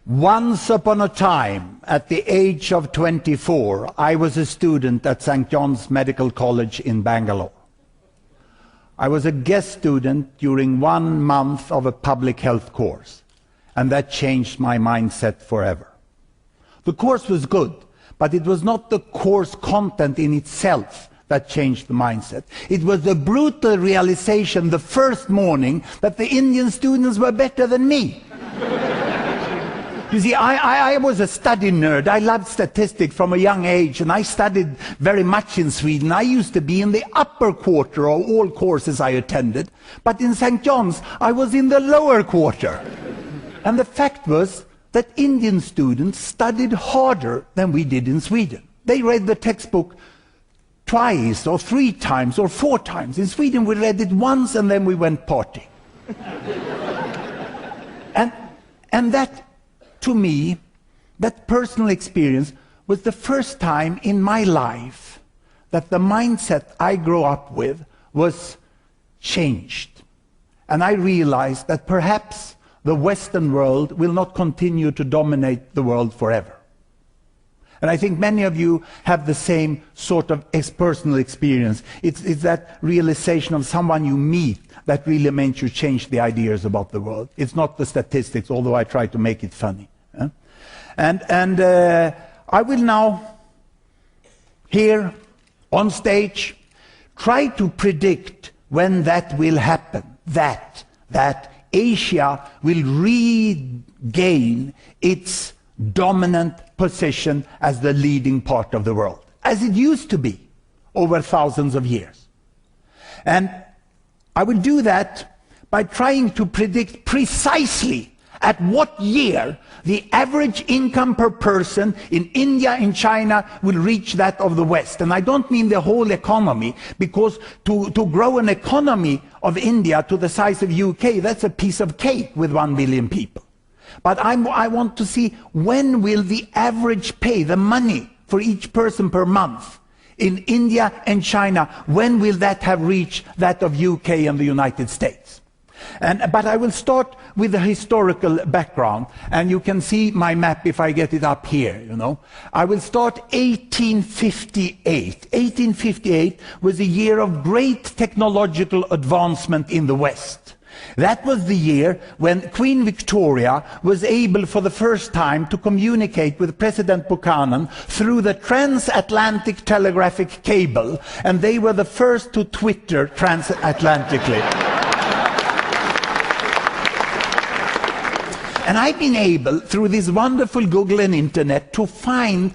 Once upon a time, at the age of 24, I was a student at St. John's Medical College in Bangalore. I was a guest student during 1 month of a public health course, and that changed my mindset forever. The course was good, but it was not the course content in itself that changed the mindset. It was the brutal realization the first morning that the Indian students were better than me. You see, I was a study nerd. I loved statistics from a young age, and I studied very much in Sweden. I used to be in the upper quarter of all courses I attended, but in St. John's, I was in the lower quarter. And the fact was that Indian students studied harder than we did in Sweden. They read the textbook twice, or 3 times, or 4 times. In Sweden, we read it once, and then we went partying. and that, to me, that personal experience was the first time in my life that the mindset I grew up with was changed. And I realized that perhaps the Western world will not continue to dominate the world forever. And I think many of you have the same sort of personal experience. It's that realization of someone you meet that really makes you change the ideas about the world. It's not the statistics, although I try to make it funny. And I will now, here on stage, try to predict when that will happen, that Asia will regain its dominant position as the leading part of the world, as it used to be over thousands of years. And I will do that by trying to predict precisely at what year the average income per person in India and China will reach that of the West. And I don't mean the whole economy, because to grow an economy of India to the size of UK, that's a piece of cake with 1 billion people. But I want to see when will the average pay, the money for each person per month in India and China, when will that have reached that of UK and the United States? But I will start with the historical background, and you can see my map if I get it up here, you know. I will start 1858. 1858 was a year of great technological advancement in the West. That was the year when Queen Victoria was able for the first time to communicate with President Buchanan through the transatlantic telegraphic cable, and they were the first to Twitter transatlantically. And I've been able, through this wonderful Google and Internet, to find